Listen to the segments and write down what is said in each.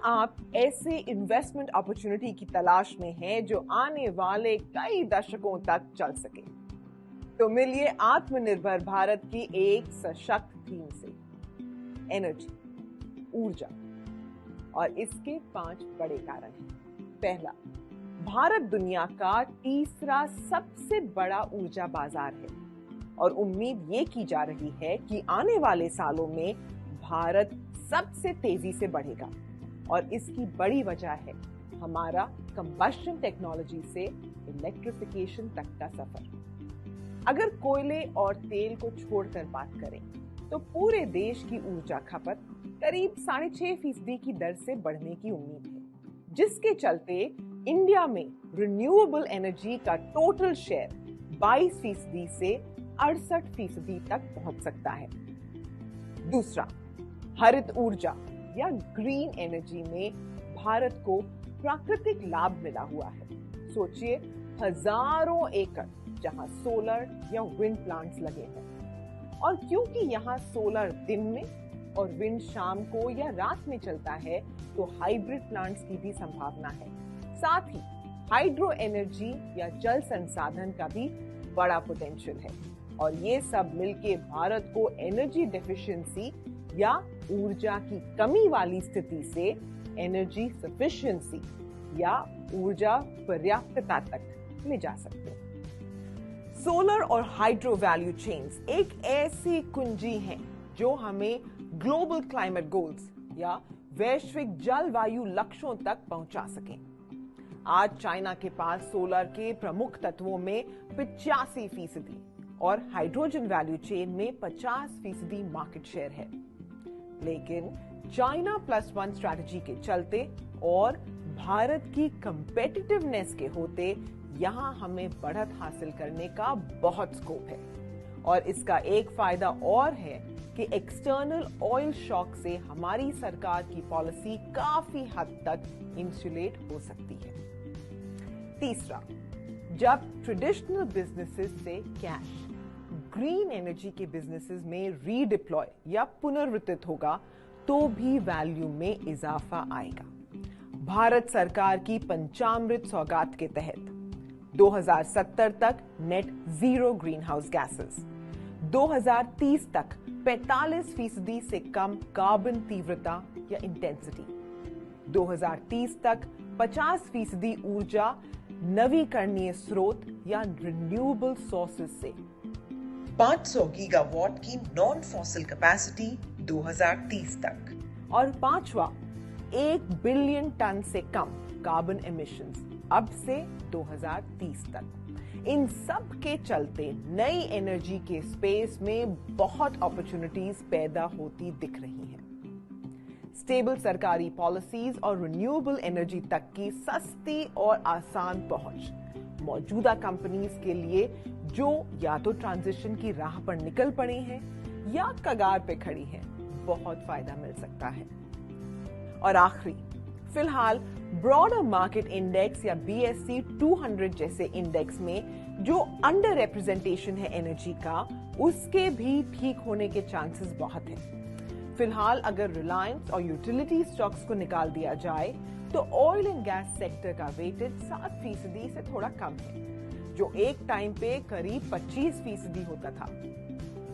आप ऐसे investment opportunity की तलाश में हैं जो आने वाले कई दशकों तक चल सके, तो मिलिए आत्मनिर्भर भारत की एक सशक्त थीम से, एनर्जी, ऊर्जा। और इसके 5 बड़े कारण हैं। पहला, भारत दुनिया का तीसरा सबसे बड़ा ऊर्जा बाजार है और उम्मीद ये की जा रही है कि आने वाले सालों में भारत सबसे तेजी से बढ़ेगा। और इसकी बड़ी वजह है हमारा कंबस्शन टेक्नोलॉजी से इलेक्ट्रिफिकेशन तक का सफर। अगर कोयले और तेल को छोड़कर बात करें तो पूरे देश की ऊर्जा खपत करीब 6.5% की दर से बढ़ने की उम्मीद है, जिसके चलते इंडिया में रिन्यूएबल एनर्जी का टोटल शेयर 22% से 68% तक पहुंच सकता है। दूसरा, हरित ऊर्जा या ग्रीन एनर्जी में भारत को प्राकृतिक लाभ मिला हुआ है। सोचिए, हजारों एकड़ जहां सोलर या विंड प्लांट्स लगे हैं, और क्योंकि यहां सोलर दिन में और विंड शाम को या रात में चलता है, तो हाइब्रिड प्लांट्स की भी संभावना है। साथ ही हाइड्रो एनर्जी या जल संसाधन का भी बड़ा पोटेंशियल है, और ये सब मिलके भारत को एनर्जी डेफिशिएंसी या ऊर्जा की कमी वाली स्थिति से एनर्जी सफिशिएंसी या ऊर्जा पर्याप्तता तक ले जा सकते हैं। सोलर और हाइड्रो वैल्यू चेन्स एक ऐसी कुंजी हैं जो हमें ग्लोबल क्लाइमेट गोल्स या वैश्विक जलवायु लक्ष्यों तक पहुंचा सकें। आज चाइना के पास सोलर के प्रमुख तत्वों में 85% और हाइड्रोजन वैल्यू चेन में 50% मार्केट शेयर है। लेकिन चाइना +1 स्ट्रैटेजी के चलते और भारत की कंपेटिटिवनेस के होते यहां हमें बढ़त हासिल करने का बहुत स्कोप है। और इसका एक फायदा और है कि एक्सटर्नल ऑयल शॉक से हमारी सरकार की पॉलिसी काफी हद तक इंसुलेट हो सकती है। तीसरा, जब ट्रेडिशनल बिजनेसेस से कैश ग्रीन एनर्जी के बिजनेसेस में रीडिप्लॉय या पुनर्वितरित होगा तो भी वैल्यू में इजाफा आएगा। भारत सरकार की पंचामृत सौगात के तहत 2070 तक net zero green house gases, 2030 तक 45% से कम कार्बन तीव्रता या इंटेंसिटी, 2030 तक 50% ऊर्जा नवीकरणीय स्रोत या रिन्यूएबल सोर्सेज से, 500 गीगावाट की नॉन फॉसिल कैपेसिटी 2030 तक, और पांचवा 1 बिलियन टन से कम कार्बन एमिशंस अब से 2030 तक। इन सब के चलते नई एनर्जी के स्पेस में बहुत अपॉर्चुनिटीज पैदा होती दिख रही हैं। स्टेबल सरकारी पॉलिसीज और रिन्यूएबल एनर्जी तक की सस्ती और आसान पहुंच मौजूदा कंपनीज के लिए जो या तो ट्रांजिशन की राह पर निकल पड़ी हैं या कगार पे खड़ी हैं, बहुत फायदा मिल सकता है। और आखिरी, फिलहाल ब्रॉडर मार्केट इंडेक्स या BSE 200 जैसे इंडेक्स में जो अंडर रिप्रेजेंटेशन है एनर्जी का, उसके भी ठीक होने के चांसेस बहुत हैं। फिलहाल अगर रिलायंस और यूटिलिटी स्टॉक्स को निकाल दिया जाए तो ऑयल एंड गैस सेक्टर का वेटेज 7% से थोड़ा कम है, जो एक टाइम पे करीब 25% होता था।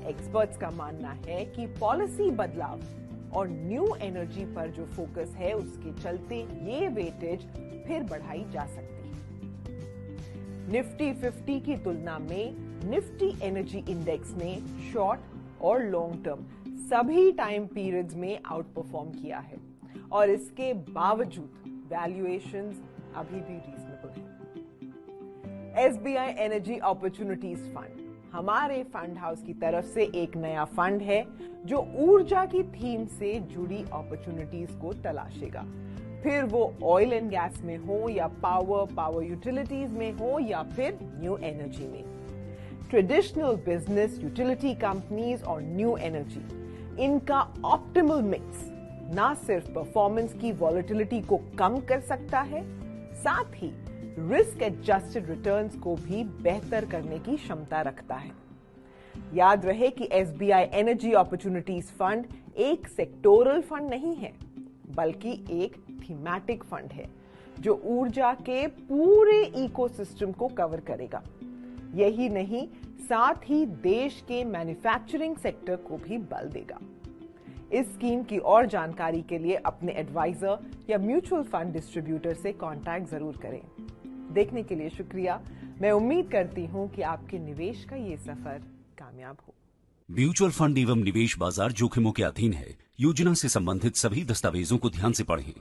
एक्सपर्ट्स का मानना है कि पॉलिसी बदलाव और न्यू एनर्जी पर जो फोकस है उसके चलते ये वेटेज फिर बढ़ाई जा सकती है। निफ्टी 50 की तुलना में निफ्टी एनर्जी इंडेक्स ने शॉर्ट और लॉन्ग टर्म सभी टाइम पीरियड्स में आउट परफॉर्म किया है, और इसके बावजूद वैल्यूएशंस अभी भी रीजनेबल है। SBI एनर्जी अपॉर्चुनिटीज फंड हमारे फंड हाउस की तरफ से एक नया फंड है जो ऊर्जा की थीम से जुड़ी अपॉर्चुनिटीज को तलाशेगा, फिर वो ऑयल एंड गैस में हो या पावर यूटिलिटीज में हो या फिर न्यू एनर्जी में। ट्रेडिशनल बिजनेस, यूटिलिटी कंपनीज और न्यू एनर्जी, इनका ऑप्टिमल मिक्स ना सिर्फ परफॉर्मेंस की वॉलेटिलिटी को कम कर सकता है, साथ ही रिस्क एडजस्टेड रिटर्न्स को भी बेहतर करने की क्षमता रखता है। याद रहे कि SBI एनर्जी अपॉर्चुनिटीज फंड एक सेक्टोरल फंड नहीं है, बल्कि एक थीमेटिक फंड है जो ऊर्जा के पूरे इकोसिस्टम को कवर करेगा। यही नहीं, साथ ही देश के मैन्युफैक्चरिंग सेक्टर को भी बल देगा। इस स्कीम की और जानकारी के लिए अपने एडवाइजर या म्यूचुअल फंड डिस्ट्रीब्यूटर से कांटेक्ट जरूर करें। देखने के लिए शुक्रिया। मैं उम्मीद करती हूं कि आपके निवेश का ये सफर कामयाब हो। म्यूचुअल फंड एवं निवेश बाजार जोखिमों के अधीन है। योजना से संबंधित सभी दस्तावेजों को ध्यान से पढ़ें।